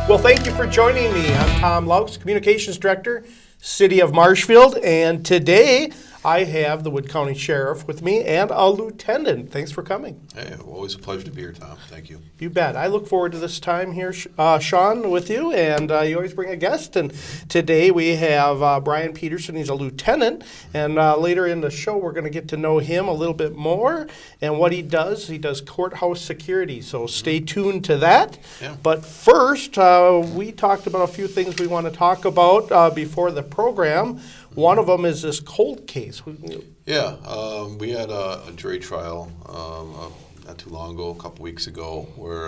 Well, thank you for joining me. I'm Tom Loucks, Communications Director, City of Marshfield, and today I have the Wood County Sheriff with me and a lieutenant. Thanks for coming. Hey, always a pleasure to be here, Tom. Thank you. You bet. I look forward to this time here, Sean, with you, and you always bring a guest. And today we have Brian Peterson. He's a lieutenant, and later in the show we're going to get to know him a little bit more and what he does. He does courthouse security, so stay tuned to that. Yeah. But first, we talked about a few things we want to talk about before the program. One of them is this cold case. Yeah, we had a jury trial not too long ago, a couple weeks ago, where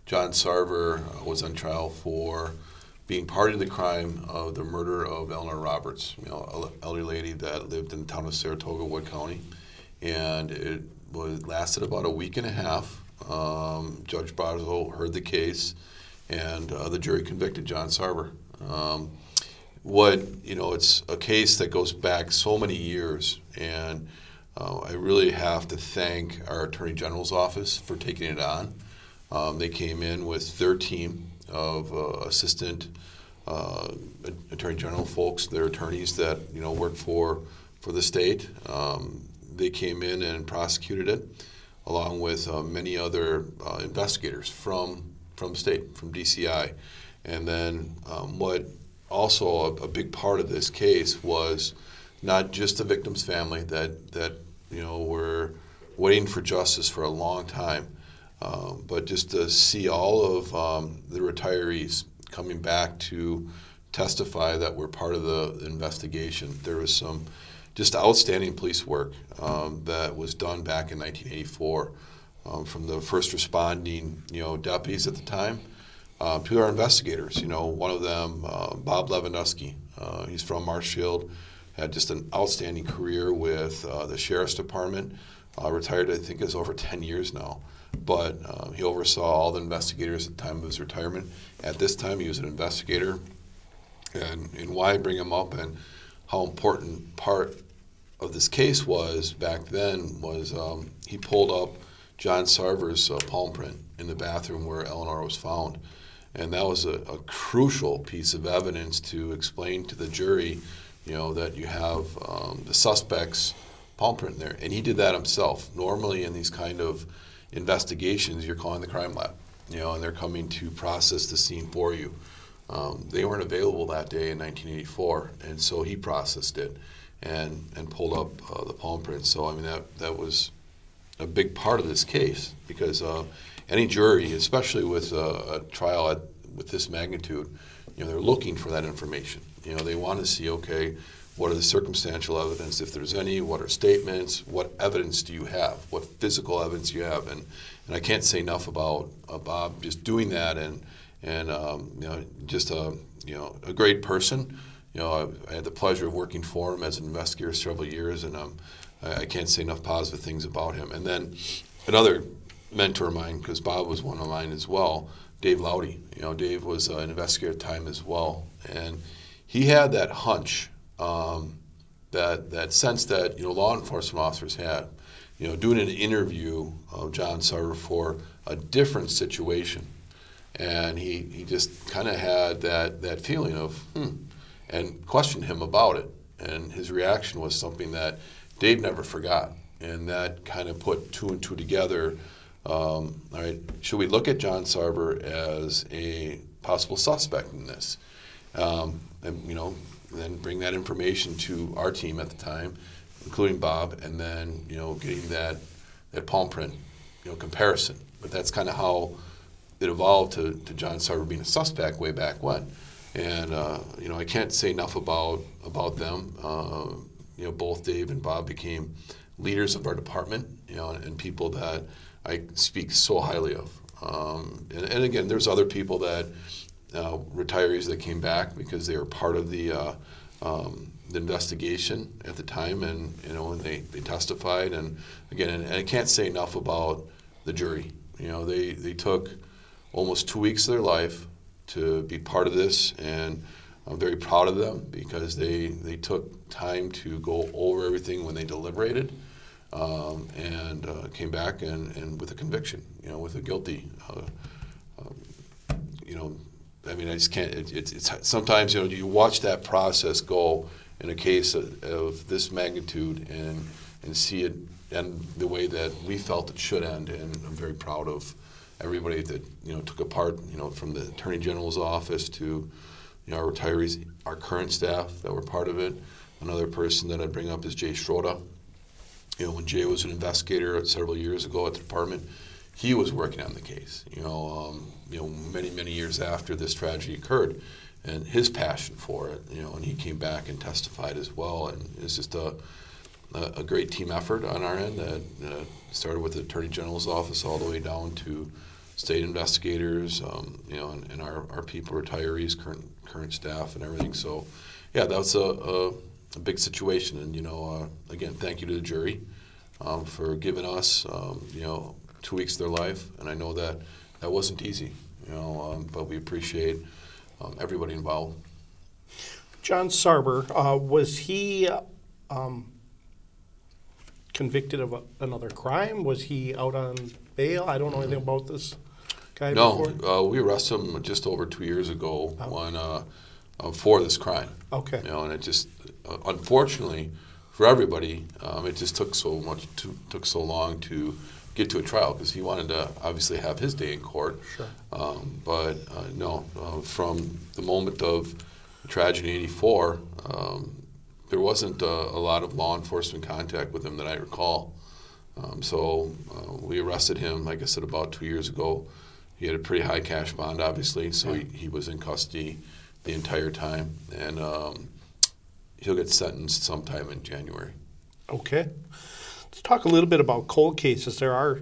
John Sarver was on trial for being party to the crime of the murder of Eleanor Roberts, an elderly lady that lived in the town of Saratoga, Wood County, and it lasted about a week and a half. Judge Barzo heard the case, and the jury convicted John Sarver. It's a case that goes back so many years, and I really have to thank our Attorney General's office for taking it on. They came in with their team of assistant Attorney General folks, their attorneys that work for the state. They came in and prosecuted it, along with many other investigators from the state, from DCI, and then also a big part of this case was not just the victim's family that were waiting for justice for a long time, but just to see all of the retirees coming back to testify that were part of the investigation. There was some just outstanding police work that was done back in 1984 from the first responding deputies at the time. To our investigators, one of them, Bob Lewandowski, he's from Marshfield, had just an outstanding career with the Sheriff's Department, retired I think is over 10 years now, but he oversaw all the investigators at the time of his retirement. At this time he was an investigator, and why I bring him up and how important part of this case was back then was he pulled up John Sarver's palm print in the bathroom where Eleanor was found. And that was a crucial piece of evidence to explain to the jury, that you have the suspect's palm print there. And he did that himself. Normally in these kind of investigations, you're calling the crime lab, and they're coming to process the scene for you. They weren't available that day in 1984, and so he processed it and pulled up the palm print. So, I mean, that was a big part of this case because any jury, especially with a trial with this magnitude, they're looking for that information. They want to see, okay, what are the circumstantial evidence, if there's any, what are statements, what evidence do you have, what physical evidence you have, and I can't say enough about Bob just doing that, and just a great person. I had the pleasure of working for him as an investigator several years, and I can't say enough positive things about him. And then another mentor of mine, because Bob was one of mine as well, Dave Loudy. Dave was an investigator at the time as well, and he had that hunch, that sense that law enforcement officers had, doing an interview of John Sarver for a different situation, and he just kind of had that feeling of and questioned him about it, and his reaction was something that Dave never forgot, and that kind of put two and two together. All right, should we look at John Sarver as a possible suspect in this? And then bring that information to our team at the time, including Bob, and then getting that palm print comparison. But that's kind of how it evolved to John Sarver being a suspect way back when. And I can't say enough about them. Both Dave and Bob became leaders of our department, and people that I speak so highly of. And again, there's other people that retirees that came back because they were part of the investigation at the time, and when they testified. And again, and I can't say enough about the jury. They took almost 2 weeks of their life to be part of this, and I'm very proud of them because they took time to go over everything when they deliberated, and came back and with a conviction, with a guilty, I mean, I just can't. It's sometimes you watch that process go in a case of this magnitude and see it end the way that we felt it should end, and I'm very proud of everybody that took a part. From the Attorney General's office to our retirees, our current staff that were part of it. Another person that I'd bring up is Jay Schroeder. When Jay was an investigator several years ago at the department, he was working on the case. Many years after this tragedy occurred, and his passion for it. And he came back and testified as well. And it's just a great team effort on our end that started with the Attorney General's office all the way down to state investigators, and our people, retirees, current staff, and everything. So, yeah, that was a big situation. And again, thank you to the jury for giving us 2 weeks of their life. And I know that wasn't easy, but we appreciate everybody involved. John Sarber, was he convicted of another crime? Was he out on bail? I don't know anything about this guy before. No, we arrested him just over 2 years ago for this crime. Okay. And it just, unfortunately, for everybody, it just took so long to get to a trial because he wanted to obviously have his day in court. Sure. From the moment of tragedy in '84, there wasn't a lot of law enforcement contact with him that I recall. So we arrested him, like I said, about 2 years ago. He had a pretty high cash bond, obviously, so he was in custody the entire time, and he'll get sentenced sometime in January. Okay. Let's talk a little bit about cold cases. There are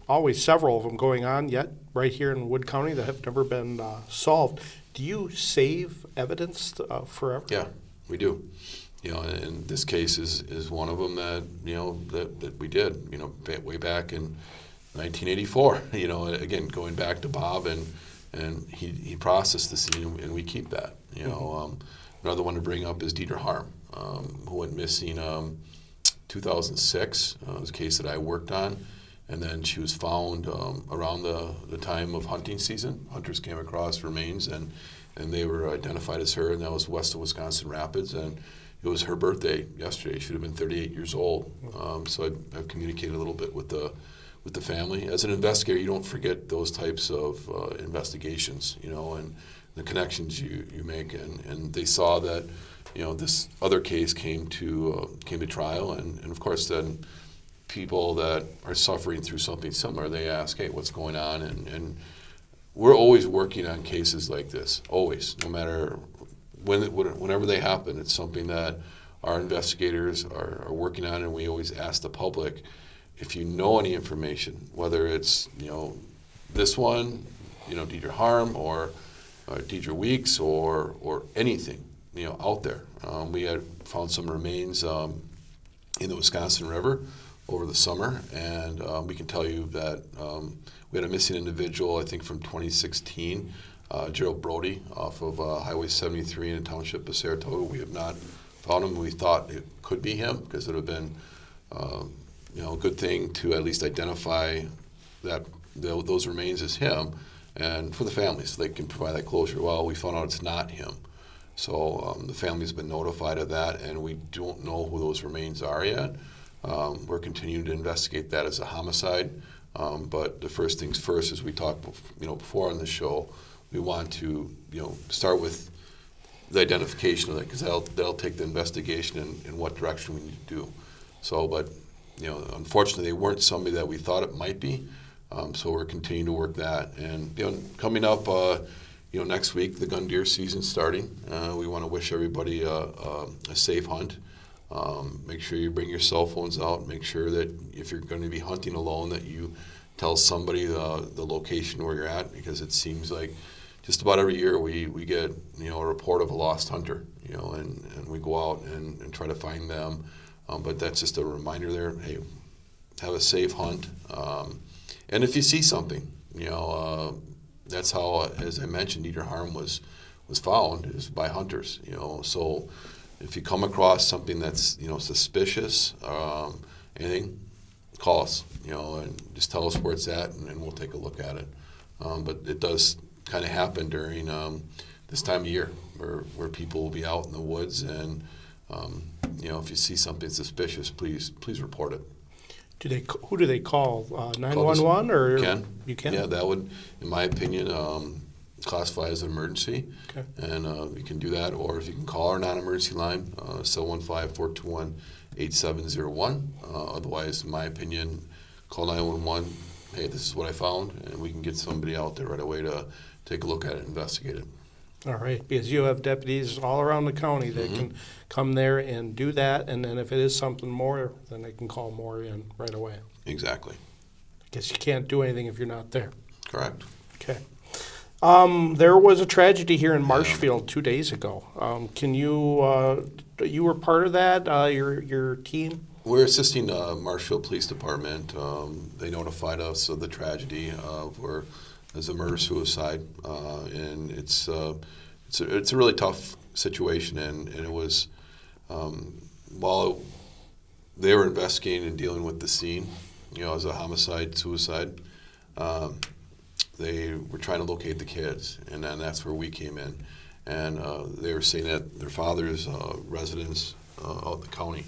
always several of them going on yet right here in Wood County that have never been solved. Do you save evidence forever? Yeah, we do. And this case is one of them that we did, way back in 1984. Again, going back to Bob, and he processed the scene, and we keep that. Another one to bring up is Deidre Harm, who went missing 2006. It was a case that I worked on, and then she was found around the time of hunting season. Hunters came across remains, and they were identified as her, and that was west of Wisconsin Rapids, and it was her birthday yesterday. She should have been 38 years old. So I've communicated a little bit with the family. As an investigator, you don't forget those types of investigations, and the connections you make. And they saw that, this other case came to trial, and of course then people that are suffering through something similar, they ask, hey, what's going on? And we're always working on cases like this, always, no matter whenever they happen. It's something that our investigators are working on, and we always ask the public, if you know any information, whether it's this one, Deidre Harm, or Deidre Weeks, or anything out there. We had found some remains in the Wisconsin River over the summer, and we can tell you that we had a missing individual, I think from 2016. Gerald Brody off of Highway 73 in the township of Saratoga. We have not found him. We thought it could be him because it would have been a good thing to at least identify those remains as him, and for the family so they can provide that closure. Well, we found out it's not him. So the family's been notified of that, and we don't know who those remains are yet. We're continuing to investigate that as a homicide. But the first things first, as we talked before on the show, we want to, start with the identification of that because that'll take the investigation in what direction we need to do. So, but unfortunately, they weren't somebody that we thought it might be. So we're continuing to work that. And coming up, next week the gun deer season's starting. We want to wish everybody a safe hunt. Make sure you bring your cell phones out. Make sure that if you're going to be hunting alone, that you tell somebody the location where you're at, because it seems like just about every year we get a report of a lost hunter, and we go out and try to find them. But that's just a reminder there. Hey, have a safe hunt. And if you see something, that's how, as I mentioned, Deidre Harm was found, is by hunters. So if you come across something that's suspicious, anything, call us. And just tell us where it's at, and we'll take a look at it. But it does kind of happen during this time of year, where people will be out in the woods, and if you see something suspicious, please report it. Who do they call? 911 or You can. Yeah, that would, in my opinion, classify as an emergency. Okay. And you can do that, or if you can call our non-emergency line, 715-421-8701. Otherwise, in my opinion, call 911. Hey, this is what I found, and we can get somebody out there right away to take a look at it and investigate it. All right, because you have deputies all around the county that can come there and do that, and then if it is something more, then they can call more in right away. Exactly. I guess you can't do anything if you're not there. Correct. Okay. There was a tragedy here in Marshfield 2 days ago. Can you were part of that, your team? We're assisting Marshfield Police Department. They notified us of the tragedy where there's a murder-suicide, and it's a really tough situation. And it was while they were investigating and dealing with the scene, as a homicide-suicide. They were trying to locate the kids, and then that's where we came in. And they were saying that their father's residence out in the county.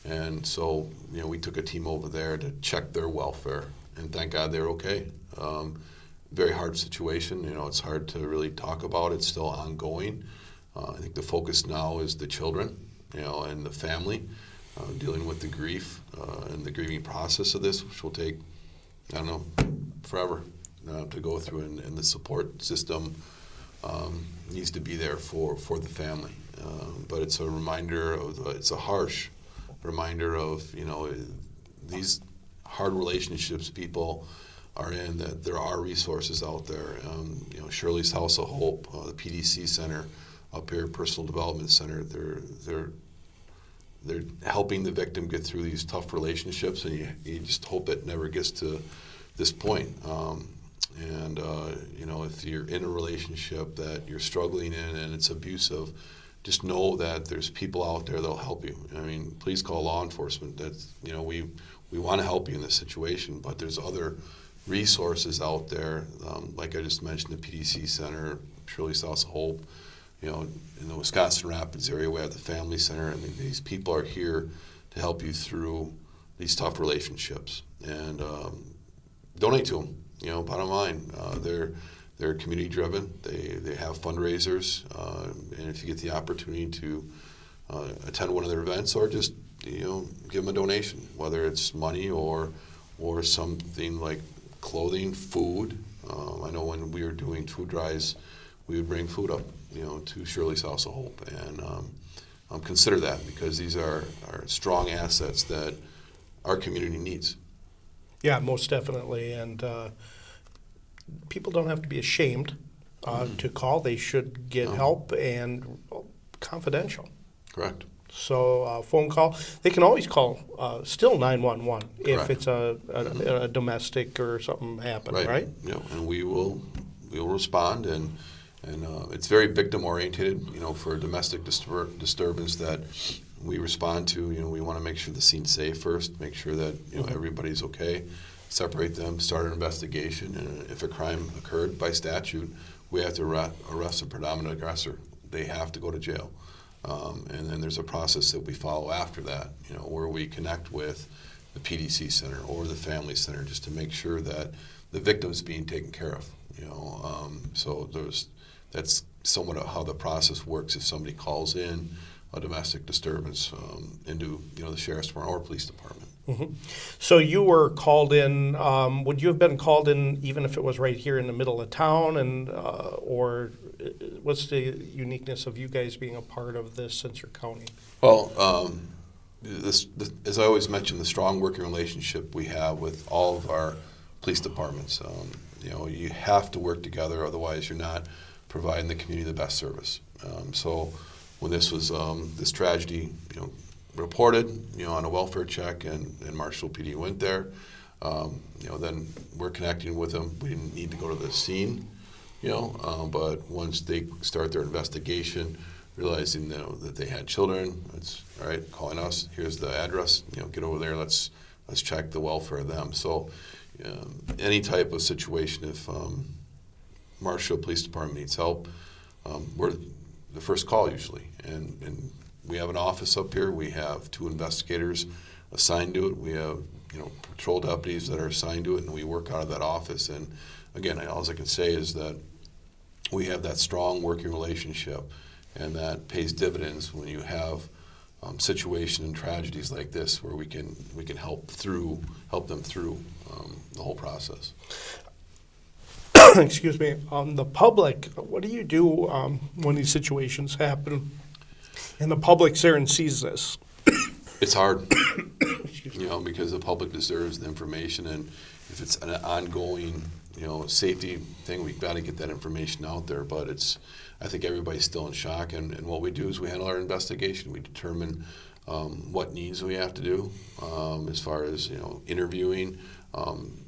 And so, we took a team over there to check their welfare, and thank God they're okay. Very hard situation. It's hard to really talk about. It's still ongoing. I think the focus now is the children, and the family, dealing with the grief and the grieving process of this, which will take, forever. To go through, and the support system needs to be there for the family. But it's a reminder it's a harsh reminder of these hard relationships people are in, that there are resources out there. Shirley's House of Hope, the PDC Center up here, Personal Development Center, they're helping the victim get through these tough relationships, and you just hope it never gets to this point. And if you're in a relationship that you're struggling in and it's abusive, just know that there's people out there that'll help you. Please call law enforcement. That's we want to help you in this situation, but there's other resources out there, like I just mentioned, the PDC Center, Shirley's House of Hope. In the Wisconsin Rapids area, we have the Family Center. These people are here to help you through these tough relationships, and donate to them. Bottom line, they're community driven. They have fundraisers, and if you get the opportunity to attend one of their events, or just give them a donation, whether it's money or something like clothing, food. I know when we were doing food drives, we would bring food up, to Shirley's House of Hope, and consider that, because these are strong assets that our community needs. Yeah, most definitely, and people don't have to be ashamed to call. They should get help, and confidential. Correct. So phone call. They can always call still 911 if it's a domestic or something happened, right? Yeah, and we will respond, and it's very victim oriented. For a domestic disturbance that we respond to, we want to make sure the scene's safe first, make sure that everybody's okay, separate them, start an investigation, and if a crime occurred, by statute, we have to arrest the predominant aggressor. They have to go to jail. And then there's a process that we follow after that, where we connect with the PDC Center or the Family Center, just to make sure that the victim's being taken care of. So that's somewhat how the process works. If somebody calls in a domestic disturbance into the sheriff's department or police department. Mm-hmm. So you were called in. Would you have been called in even if it was right here in the middle of town, and or what's the uniqueness of you guys being a part of this since you're county? Well, as I always mention, the strong working relationship we have with all of our police departments. You have to work together, otherwise you're not providing the community the best service. So when this was this tragedy, reported, on a welfare check, and Marshall PD went there, then we're connecting with them. We didn't need to go to the scene, but once they start their investigation, realizing that they had children, it's all right, calling us. Here's the address. Get over there. Let's check the welfare of them. So any type of situation, if Marshfield Police Department needs help, we're the first call usually. And we have an office up here. We have 2 investigators assigned to it. We have patrol deputies that are assigned to it, and we work out of that office. And again, all I can say is that we have that strong working relationship, and that pays dividends when you have situation and tragedies like this, where we can help them through the whole process. Excuse me. The public, what do you do when these situations happen, and the public's there and sees this? It's hard, because the public deserves the information, and if it's an ongoing, safety thing, we've got to get that information out there. But I think everybody's still in shock, and what we do is we handle our investigation. We determine what needs we have to do as far as interviewing,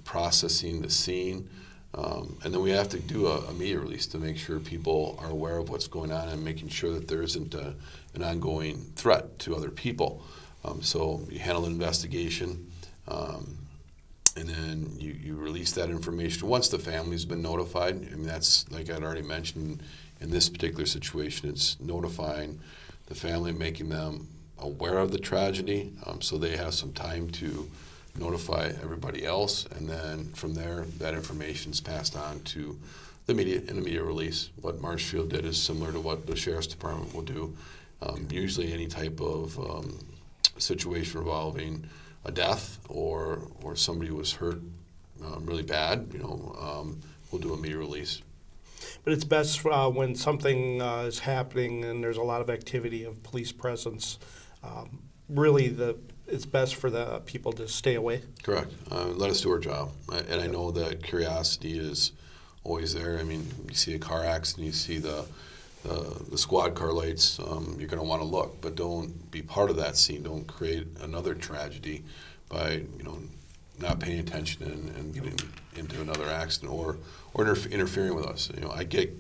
processing the scene, and then we have to do a media release to make sure people are aware of what's going on and making sure that there isn't an ongoing threat to other people. So you handle an investigation, and then you release that information once the family's been notified. I mean, that's, like I'd already mentioned, in this particular situation, it's notifying the family, making them aware of the tragedy, so they have some time to notify everybody else, and then from there, that information is passed on to the media in a media release. What Marshfield did is similar to what the Sheriff's Department will do. Usually any type of situation involving a death or somebody who was hurt really bad, we'll do a media release. But it's best when something is happening and there's a lot of activity of police presence. It's best for the people to stay away. Correct. Let us do our job. And I know that curiosity is always there. I mean, you see a car accident, you see the squad car lights, you're going to want to look, but don't be part of that scene. Don't create another tragedy by not paying attention and getting into another accident or interfering with us. I get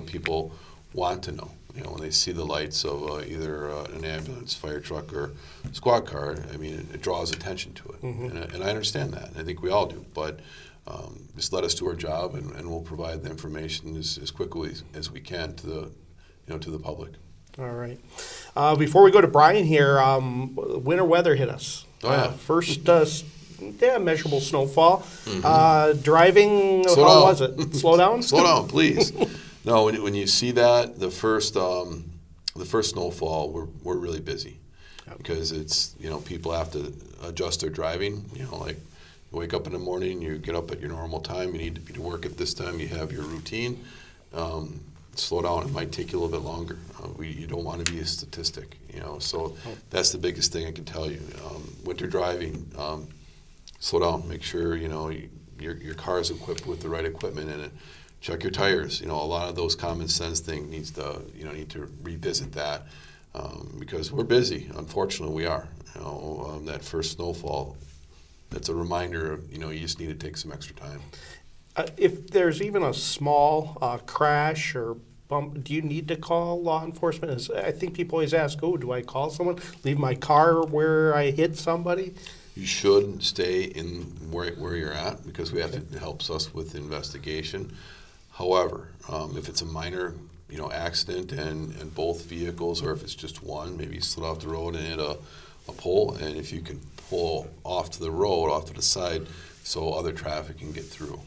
people want to know. When they see the lights of either an ambulance, fire truck, or squad car, I mean, it draws attention to it, and I understand that. I think we all do, but just let us do our job, and we'll provide the information as quickly as we can to the public. All right. Before we go to Brian here, winter weather hit us. Oh, yeah. First, measurable snowfall. Driving, Slow how down. was it? Slow down? Slow down, please. No, when you see that, the first snowfall, we're really busy, because it's people have to adjust their driving. Like you wake up in the morning, you get up at your normal time, you need to be to work at this time, you have your routine. Slow down. It might take you a little bit longer. You don't want to be a statistic, So that's the biggest thing I can tell you. Winter driving, slow down. Make sure your car is equipped with the right equipment in it. Check your tires. A lot of those common sense things need to revisit that, because we're busy. Unfortunately, we are. That first snowfall, that's a reminder. You just need to take some extra time. If there's even a small crash or bump, do you need to call law enforcement? I think people always ask, do I call someone? Leave my car where I hit somebody? You should stay in where you're at, because it helps us with the investigation. However, if it's a minor accident and both vehicles, or if it's just one, maybe you slid off the road and hit a pole, and if you can pull off to the road, off to the side, so other traffic can get through,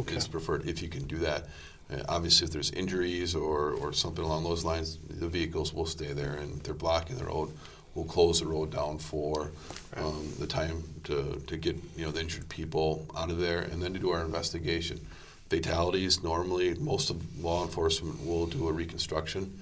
is preferred if you can do that. Obviously, if there's injuries or something along those lines, the vehicles will stay there, and if they're blocking the road, we'll close the road down for the time to get the injured people out of there, and then to do our investigation. Fatalities, normally most of law enforcement will do a reconstruction.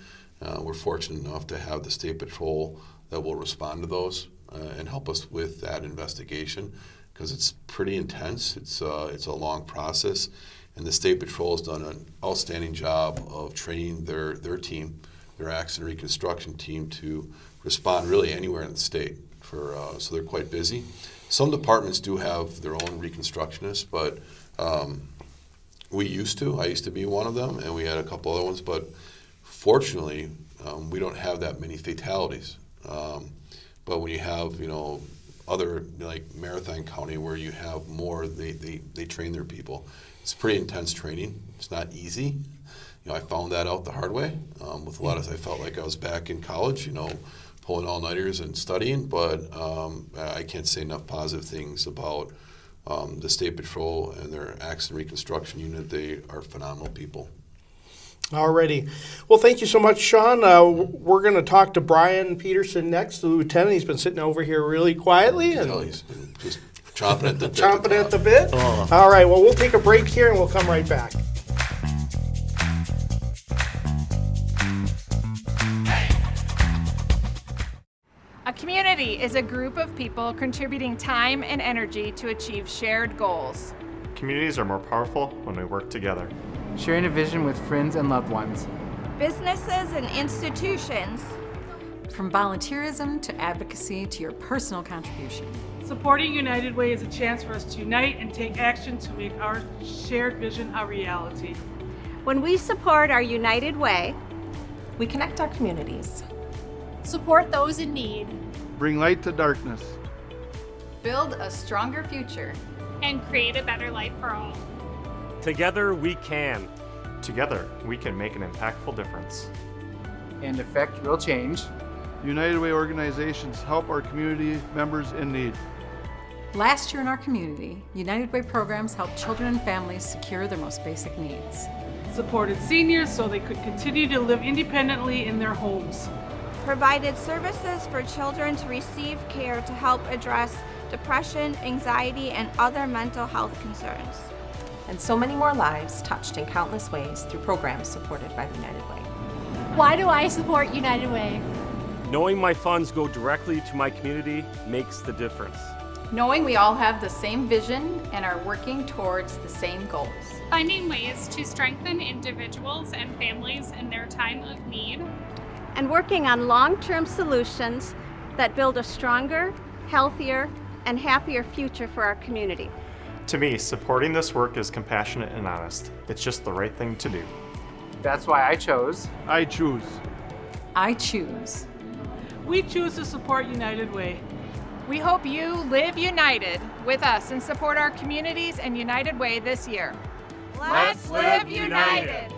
We're fortunate enough to have the State Patrol that will respond to those and help us with that investigation, because it's pretty intense. It's a long process, and the State Patrol has done an outstanding job of training their team, their accident reconstruction team, to respond really anywhere in the state. So they're quite busy. Some departments do have their own reconstructionists, but I used to be one of them, and we had a couple other ones, but fortunately, we don't have that many fatalities. But when you have, other like Marathon County where you have more, they train their people. It's pretty intense training. It's not easy. I found that out the hard way. With a lot of, I felt like I was back in college, pulling all-nighters and studying, but I can't say enough positive things about the State Patrol and their accident reconstruction unit. They are phenomenal people. Alrighty. Well, thank you so much, Sean. We're going to talk to Brian Peterson next, the lieutenant. He's been sitting over here really quietly. You can tell he's been just chomping at the bit. Chomping at the bit? All right. Well, we'll take a break here and we'll come right back. A community is a group of people contributing time and energy to achieve shared goals. Communities are more powerful when we work together. Sharing a vision with friends and loved ones. Businesses and institutions. From volunteerism to advocacy to your personal contribution. Supporting United Way is a chance for us to unite and take action to make our shared vision a reality. When we support our United Way, we connect our communities. Support those in need. Bring light to darkness. Build a stronger future. And create a better life for all. Together we can. Together we can make an impactful difference. And affect real change. United Way organizations help our community members in need. Last year in our community, United Way programs helped children and families secure their most basic needs. Supported seniors so they could continue to live independently in their homes. Provided services for children to receive care to help address depression, anxiety, and other mental health concerns. And so many more lives touched in countless ways through programs supported by the United Way. Why do I support United Way? Knowing my funds go directly to my community makes the difference. Knowing we all have the same vision and are working towards the same goals. Finding ways to strengthen individuals and families in their time of need. And working on long-term solutions that build a stronger, healthier, and happier future for our community. To me, supporting this work is compassionate and honest. It's just the right thing to do. That's why I chose. I choose. I choose. We choose to support United Way. We hope you live united with us and support our communities and United Way this year. Let's live united.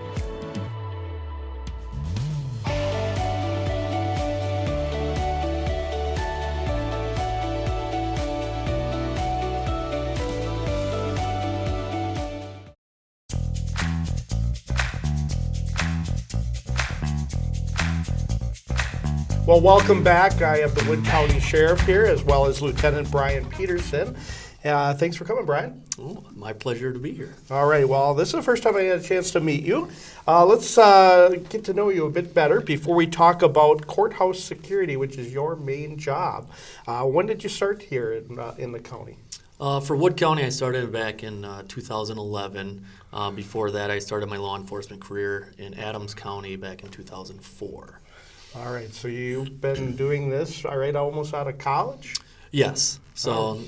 Well, welcome back. I have the Wood County Sheriff here, as well as Lieutenant Brian Peterson. Thanks for coming, Brian. Oh, my pleasure to be here. All right. Well, this is the first time I had a chance to meet you. Let's get to know you a bit better before we talk about courthouse security, which is your main job. When did you start here in the county? For Wood County, I started back in 2011. Before that, I started my law enforcement career in Adams County back in 2004. All right, so you've been doing this, all right, almost out of college? Yes. So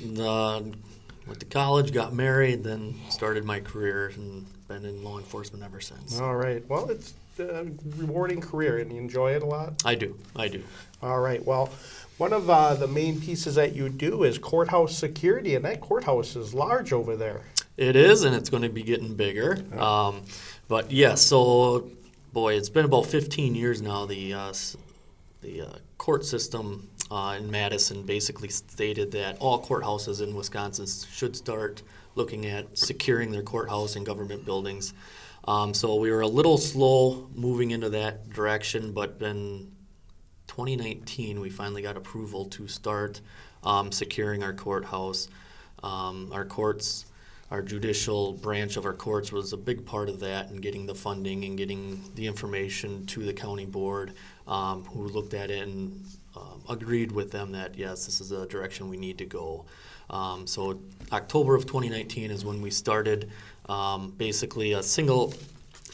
went to college, got married, then started my career and been in law enforcement ever since. All right. Well, it's a rewarding career, and you enjoy it a lot? I do. All right. Well, one of the main pieces that you do is courthouse security, and that courthouse is large over there. It is, and it's going to be getting bigger. But yes, so... Boy, it's been about 15 years now. The court system in Madison basically stated that all courthouses in Wisconsin should start looking at securing their courthouse and government buildings. So we were a little slow moving into that direction, but in 2019 we finally got approval to start securing our courthouse. Our courts. Our judicial branch of our courts was a big part of that, and getting the funding and getting the information to the county board, who looked at it and agreed with them that, yes, this is the direction we need to go. So October of 2019 is when we started basically a single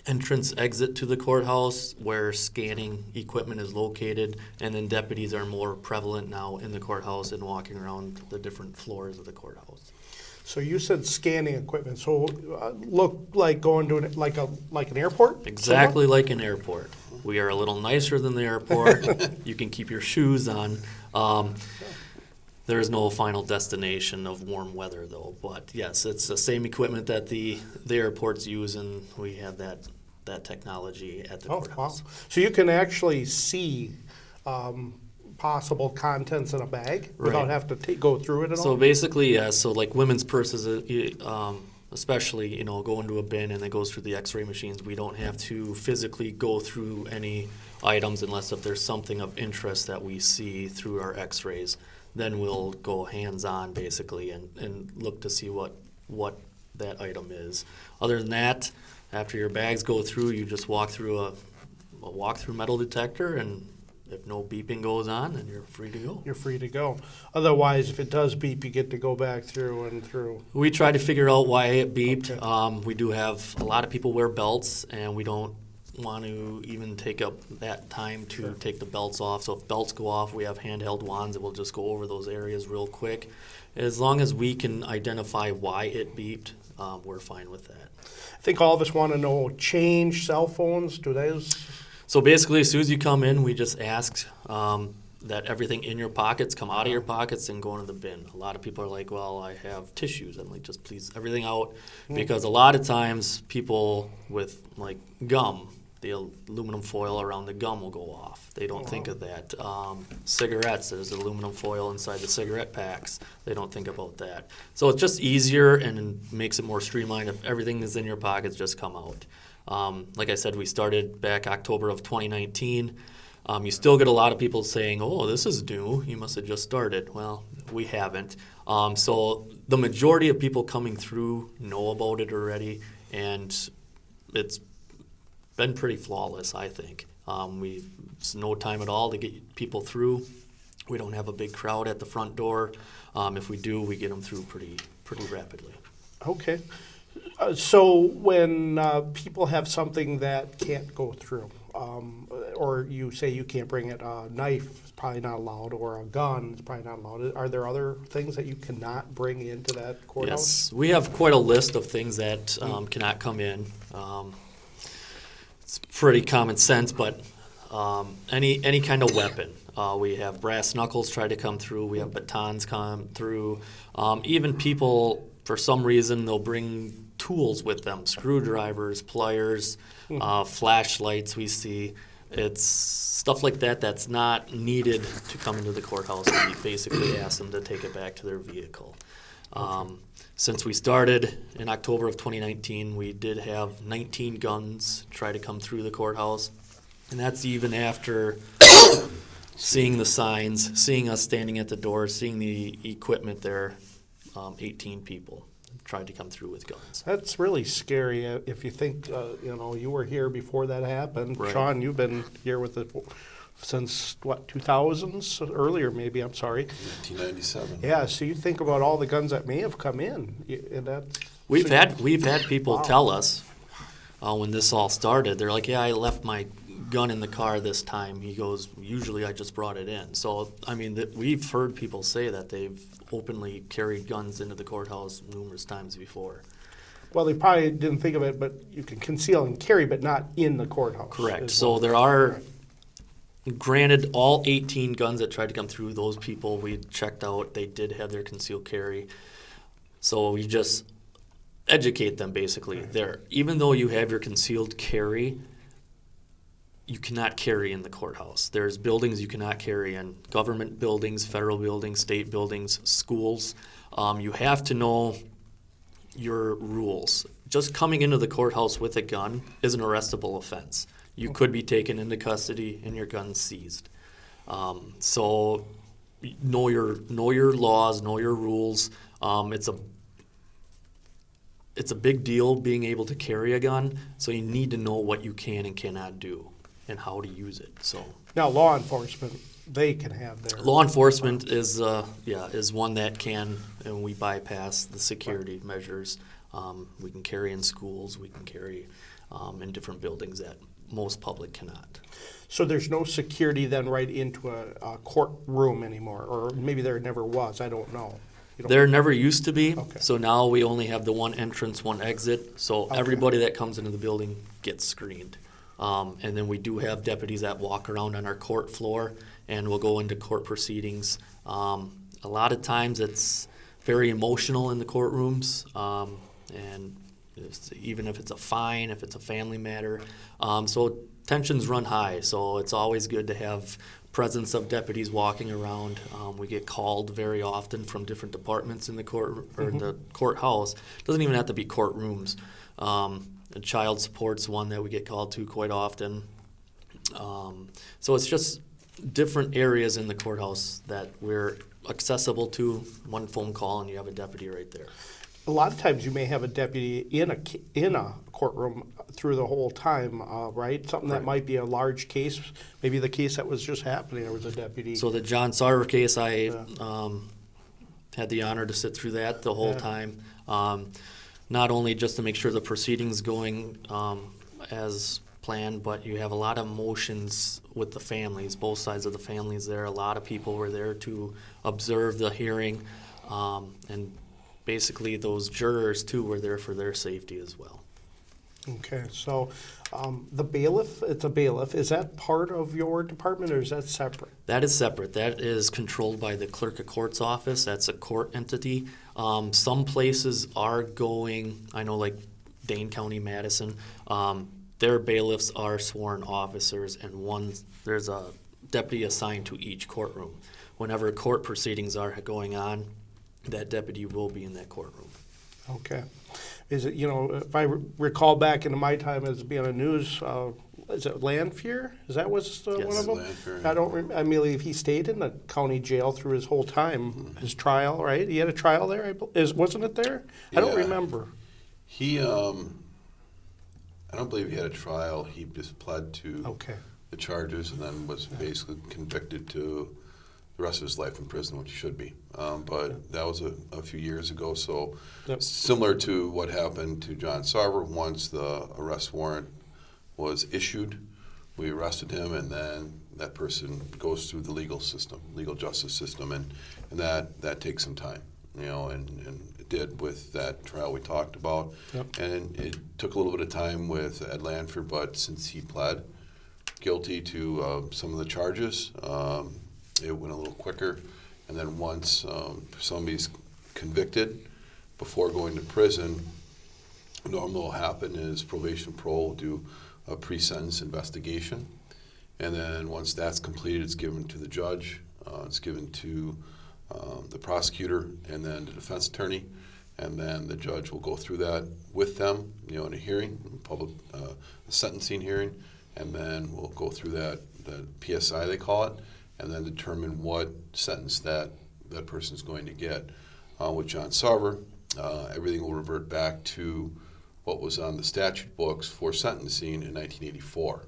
entrance exit to the courthouse where scanning equipment is located, and then deputies are more prevalent now in the courthouse and walking around the different floors of the courthouse. So you said scanning equipment. So look like going to like an airport? Exactly like an airport. We are a little nicer than the airport. You can keep your shoes on. There is no final destination of warm weather, though. But yes, it's the same equipment that the airports use, and we have that technology at the courthouse. Wow. So you can actually see possible contents in a bag without having to go through it at all? So basically, yeah. So like women's purses, especially, go into a bin and it goes through the X-ray machines. We don't have to physically go through any items unless if there's something of interest that we see through our X-rays. Then we'll go hands-on basically and look to see what that item is. Other than that, after your bags go through, you just walk through a walk-through metal detector, and if no beeping goes on, then you're free to go. You're free to go. Otherwise, if it does beep, you get to go back through and through. We try to figure out why it beeped. Okay. We do have a lot of people wear belts, and we don't want to even take up that time to take the belts off. So if belts go off, we have handheld wands that will just go over those areas real quick. As long as we can identify why it beeped, we're fine with that. I think all of us want to know, change cell phones, do those? So basically, as soon as you come in, we just ask that everything in your pockets come out of your pockets and go into the bin. A lot of people are like, well, I have tissues. I'm like, just please, everything out. Because a lot of times people with like gum, the aluminum foil around the gum will go off. They don't think of that. Cigarettes, there's aluminum foil inside the cigarette packs. They don't think about that. So it's just easier and makes it more streamlined if everything that's in your pockets just come out. Like I said, we started back October of 2019. You still get a lot of people saying, oh, this is new. You must have just started. Well, we haven't. So the majority of people coming through know about it already, and it's been pretty flawless, I think. It's no time at all to get people through. We don't have a big crowd at the front door. If we do, we get them through pretty rapidly. Okay. So when people have something that can't go through, or you say you can't bring it, a knife is probably not allowed, or a gun is probably not allowed. Are there other things that you cannot bring into that courthouse? Yes, we have quite a list of things that cannot come in. It's pretty common sense, but any kind of weapon. We have brass knuckles try to come through. We have batons come through. Even people, for some reason, they'll bring tools with them, screwdrivers, pliers, flashlights we see. It's stuff like that that's not needed to come into the courthouse. We basically ask them to take it back to their vehicle. Since we started in October of 2019, we did have 19 guns try to come through the courthouse. And that's even after seeing the signs, seeing us standing at the door, seeing the equipment there. 18 people tried to come through with guns. That's really scary if you think, you were here before that happened. Right. Sean, you've been here with it since, 2000s? Earlier, maybe, I'm sorry. 1997. Yeah, so you think about all the guns that may have come in. And that's We've had people tell us when this all started, they're like, yeah, I left my gun in the car this time. He goes, usually I just brought it in. So, I mean, we've heard people say that they've openly carried guns into the courthouse numerous times before. Well, they probably didn't think of it, but you can conceal and carry, but not in the courthouse. Correct. So there are, granted, all 18 guns that tried to come through, those people we checked out, they did have their concealed carry. So we just educate them basically. There, even though you have your concealed carry, you cannot carry in the courthouse. There's buildings you cannot carry in. Government buildings, federal buildings, state buildings, schools. You have to know your rules. Just coming into the courthouse with a gun is an arrestable offense. You could be taken into custody and your gun seized. So know your laws, know your rules. It's a big deal being able to carry a gun, so you need to know what you can and cannot do and how to use it. So now law enforcement, they can have their law enforcement is one that can, and we bypass the security measures. We can carry in schools, we can carry in different buildings that most public cannot. So there's no security then right into a courtroom anymore, or maybe there never was, I don't know. There never used to be, Okay. So now we only have the one entrance, one exit, so everybody that comes into the building gets screened. And then we do have deputies that walk around on our court floor, and we'll go into court proceedings. A lot of times it's very emotional in the courtrooms, and even if it's a fine, if it's a family matter. So tensions run high, so it's always good to have presence of deputies walking around. We get called very often from different departments in the court or the courthouse. It doesn't even have to be courtrooms. And child support's one that we get called to quite often. So it's just different areas in the courthouse that we're accessible to. One phone call and you have a deputy right there. A lot of times you may have a deputy in a courtroom through the whole time, right? Something that might be a large case, maybe the case that was just happening, there was a deputy. So the John Sarver case, I had the honor to sit through that the whole time. Not only just to make sure the proceedings going as planned, but you have a lot of emotions with the families, both sides of the families there. A lot of people were there to observe the hearing, and basically those jurors too were there for their safety as well. Okay, so the bailiff, it's a bailiff. Is that part of your department or is that separate? That is separate. That is controlled by the clerk of court's office. That's a court entity. Some places are going, I know like Dane County, Madison, their bailiffs are sworn officers, and there's a deputy assigned to each courtroom. Whenever court proceedings are going on, that deputy will be in that courtroom. Okay. Is it, if I recall back into my time as being a news, is it Landfear? Is that was one of them? Landfear. I don't. I believe he stayed in the county jail through his whole time, his trial. Right? He had a trial there. Wasn't it there? I don't remember. He, I don't believe he had a trial. He just pled to the charges and then was basically convicted to the rest of his life in prison, which he should be. But that was a few years ago. So similar to what happened to John Sarver, once the arrest warrant was issued, we arrested him, and then that person goes through the legal justice system, and that takes some time, and it did with that trial we talked about. And it took a little bit of time with Ed Landford, but since he pled guilty to some of the charges, it went a little quicker. And then once somebody's convicted, before going to prison, normally what will happen is probation parole will do a pre-sentence investigation. And then once that's completed, it's given to the judge, it's given to the prosecutor, and then the defense attorney. And then the judge will go through that with them, in a hearing, public sentencing hearing. And then we'll go through the PSI, they call it, and then determine what sentence that person is going to get. With John Sarver, everything will revert back to what was on the statute books for sentencing in 1984.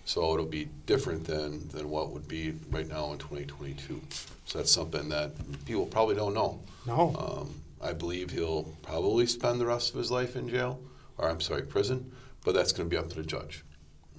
So it'll be different than what would be right now in 2022. So that's something that people probably don't know. No. I believe he'll probably spend the rest of his life in jail, prison, but that's going to be up to the judge.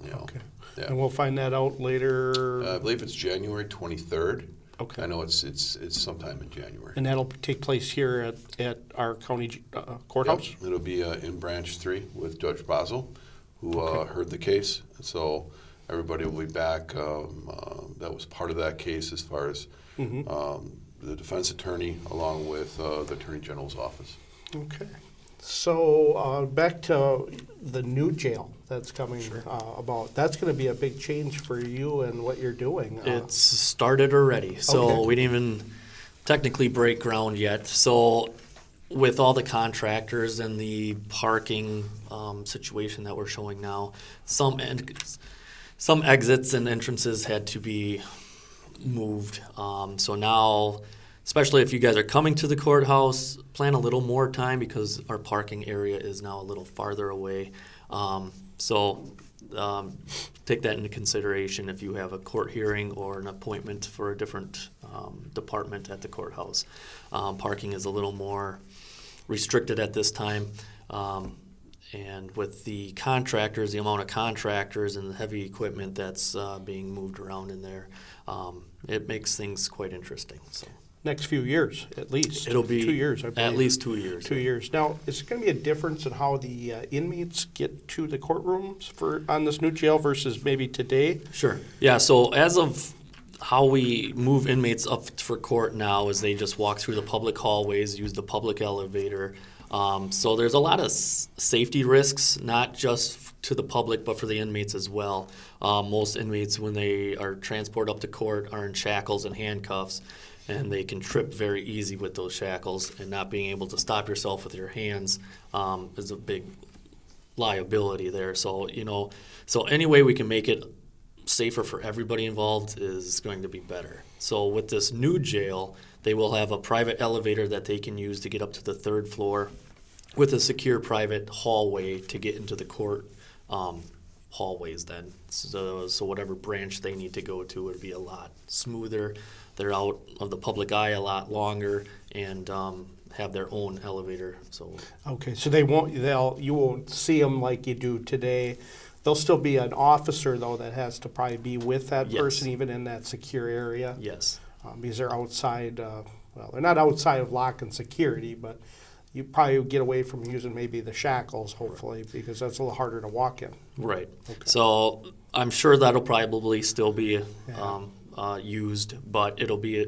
Okay. Yeah. And we'll find that out later. I believe it's January 23rd. Okay. I know it's sometime in January. And that'll take place here at our county courthouse? Yep. It'll be in Branch 3 with Judge Basel, who heard the case. So everybody will be back. That was part of that case as far as the defense attorney along with the Attorney General's office. Okay. So back to the new jail that's coming about. That's going to be a big change for you and what you're doing. It's started already, so we didn't even technically break ground yet. So with all the contractors and the parking situation that we're showing now, some exits and entrances had to be moved. So now, especially if you guys are coming to the courthouse, plan a little more time because our parking area is now a little farther away. Take that into consideration if you have a court hearing or an appointment for a different department at the courthouse. Parking is a little more restricted at this time. And with the contractors, the amount of contractors and the heavy equipment that's being moved around in there, it makes things quite interesting. So. Next few years, at least. It'll be 2 years, I believe. At least 2 years. 2 years. Now, is there going to be a difference in how the inmates get to the courtrooms on this new jail versus maybe today? Sure. Yeah, so as of how we move inmates up for court now is they just walk through the public hallways, use the public elevator. So there's a lot of safety risks, not just to the public, but for the inmates as well. Most inmates, when they are transported up to court, are in shackles and handcuffs, and they can trip very easy with those shackles, and not being able to stop yourself with your hands is a big liability there. So, so any way we can make it safer for everybody involved is going to be better. So with this new jail, they will have a private elevator that they can use to get up to the 3rd floor, with a secure private hallway to get into the court hallways then. So whatever branch they need to go to would be a lot smoother. They're out of the public eye a lot longer, and have their own elevator. So Okay, so you won't see them like you do today. There'll still be an officer, though, that has to probably be with that Yes. person, even in that secure area. yes. Because they're outside, they're not outside of lock and security, but you probably get away from using maybe the shackles, hopefully, because that's a little harder to walk in. Right. Okay. So I'm sure that'll probably still be used, but it'll be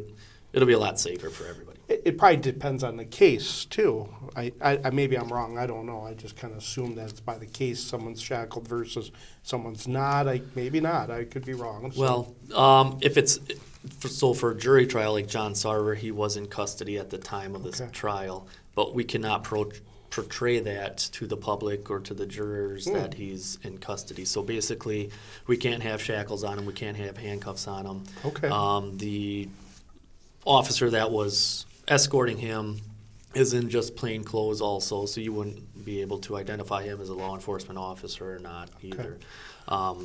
a lot safer for everybody. It probably depends on the case, too. I maybe I'm wrong, I don't know. I just kind of assume that it's by the case, someone's shackled versus someone's not. Maybe not, I could be wrong. So. Well, if it's, for a jury trial, like John Sarver, he was in custody at the time of this trial, but we cannot portray that to the public or to the jurors that he's in custody. So basically, we can't have shackles on him, we can't have handcuffs on him. Okay. The officer that was escorting him is in just plain clothes also, so you wouldn't be able to identify him as a law enforcement officer or not either.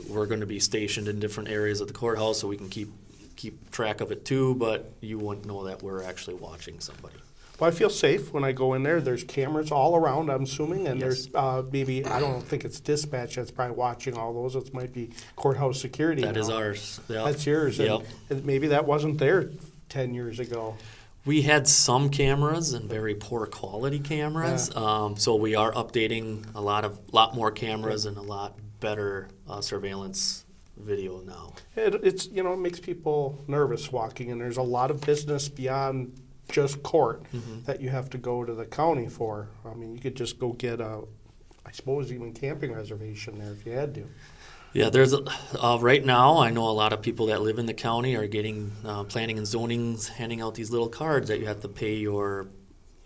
We're going to be stationed in different areas of the courthouse so we can keep track of it too, but you wouldn't know that we're actually watching somebody. Well, I feel safe when I go in there. There's cameras all around, I'm assuming, and Yes. there's maybe, I don't think it's dispatch that's probably watching all those. It might be courthouse security That now. is ours. Yep. That's yours. Yep. And maybe that wasn't there 10 years ago. We had some cameras and very poor quality cameras, so we are updating a lot more cameras and a lot better surveillance video now. It's it makes people nervous walking, and there's a lot of business beyond just court that you have to go to the county for. I mean, you could just go get I suppose even camping reservation there if you had to. Yeah, there's right now I know a lot of people that live in the county are getting planning and zoning's handing out these little cards that you have to pay your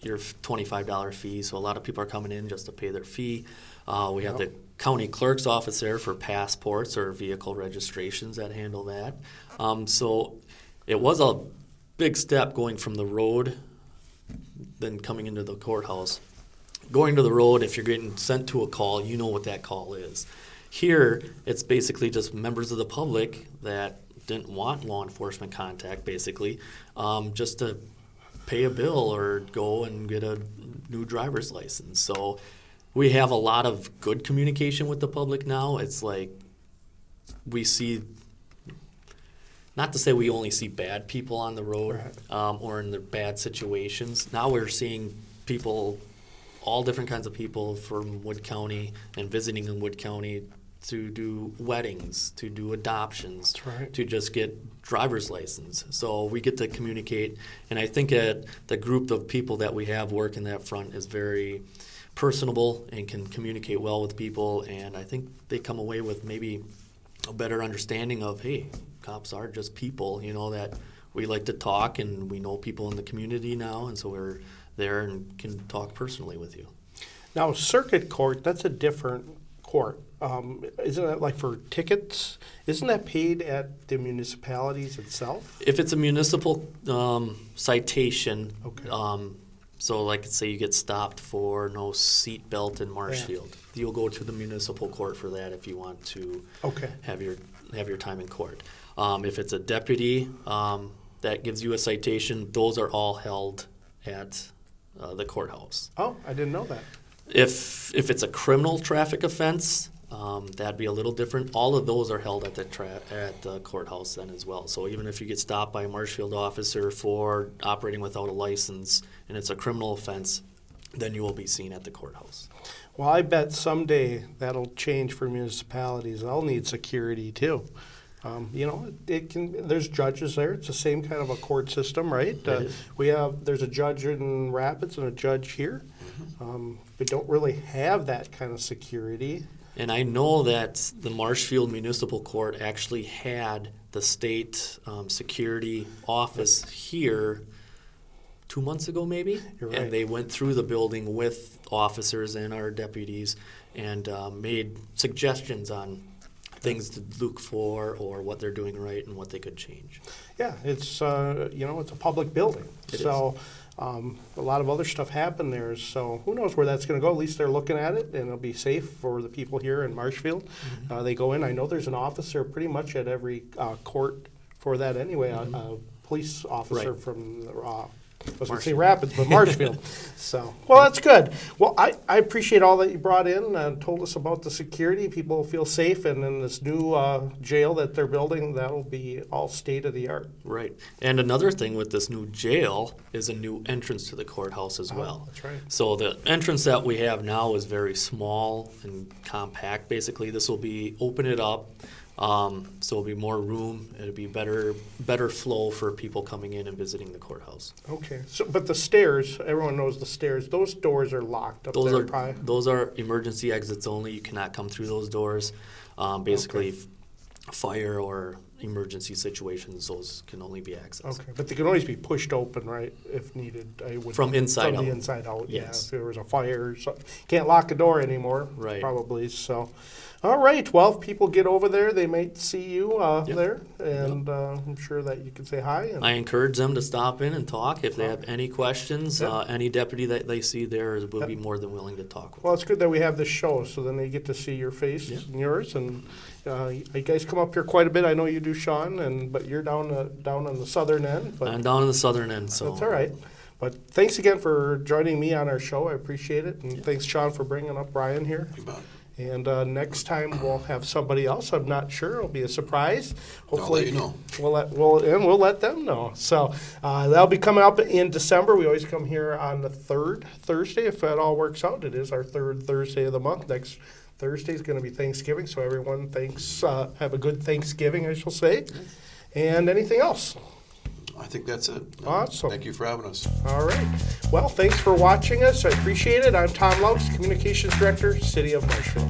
$25 fee. So a lot of people are coming in just to pay their fee. We have the county clerk's office there for passports or vehicle registrations that handle that. So it was a big step going from the road, then coming into the courthouse. Going to the road, if you're getting sent to a call, you know what that call is. Here, it's basically just members of the public that didn't want law enforcement contact, basically, just to pay a bill or go and get a new driver's license. So we have a lot of good communication with the public now. It's like we see, not to say we only see bad people on the road or in their bad situations. Now we're seeing people, all different kinds of people from Wood County and visiting in Wood County to do weddings, to do adoptions, to just get driver's license. So we get to communicate, and I think the group of people that we have working that front is very personable and can communicate well with people, and I think they come away with maybe a better understanding of, hey, cops are just people, that we like to talk, and we know people in the community now, and so we're there and can talk personally with you. Now, circuit court, that's a different court. Isn't that like for tickets? Isn't that paid at the municipalities itself? If it's a municipal citation, so like say you get stopped for no seat belt in Marshfield, you'll go to the municipal court for that if you want to have your time in court. If it's a deputy that gives you a citation, those are all held at the courthouse. Oh, I didn't know that. If it's a criminal traffic offense, that'd be a little different. All of those are held at the courthouse then as well. So even if you get stopped by a Marshfield officer for operating without a license and it's a criminal offense, then you will be seen at the courthouse. Well, I bet someday that'll change for municipalities. They'll need security too. It can. There's judges there. It's the same kind of a court system, right? is. There's a judge in Rapids and a judge here. We don't really have that kind of security. And I know that the Marshfield Municipal Court actually had the state security office here 2 months ago, maybe. You're right. And they went through the building with officers and our deputies and made suggestions on things to look for or what they're doing right and what they could change. Yeah, it's it's a public building, so a lot of other stuff happened there. So who knows where that's going to go? At least they're looking at it, and it'll be safe for the people here in Marshfield. They go in. I know there's an officer pretty much at every court for that anyway. A police officer from I was going to say Rapids, but Marshfield. So, well, that's good. Well, I appreciate all that you brought in and told us about the security. People feel safe, and in this new jail that they're building, that'll be all state of the art. Right. And another thing with this new jail is a new entrance to the courthouse as well. That's right. So the entrance that we have now is very small and compact. Basically, this will be open it up. So it'll be more room. It'll be better flow for people coming in and visiting the courthouse. Okay. So, but the stairs, everyone knows the stairs. Those doors are locked up there. Those are emergency exits only. You cannot come through those doors. Basically, fire or emergency situations, those can only be accessed. Okay, but they can always be pushed open, right, if needed. From inside out. From the inside out, yes. Yeah. If there was a fire or something. Can't lock a door anymore, right. Probably. So, all right. Well, if people get over there, they might see you there, and I'm sure that you can say hi. And I encourage them to stop in and talk. If they have any questions, any deputy that they see there will be more than willing to talk with. Well, it's good that we have this show, so then they get to see your face and yours. And you guys come up here quite a bit. I know you do, Sean, but you're down on the southern end. But I'm down on the southern end, so that's all right. But thanks again for joining me on our show. I appreciate it, and thanks, Sean, for bringing up Brian here. And next time we'll have somebody else. I'm not sure. It'll be a surprise. Hopefully, I'll let you know. We'll let them know. So that'll be coming up in December. We always come here on the third Thursday, if that all works out. It is our third Thursday of the month. Next Thursday is going to be Thanksgiving, so everyone have a good Thanksgiving, I shall say. And anything else? I think that's it. Awesome. Thank you for having us. All right. Well, thanks for watching us. I appreciate it. I'm Tom Loucks, Communications Director, City of Marshfield.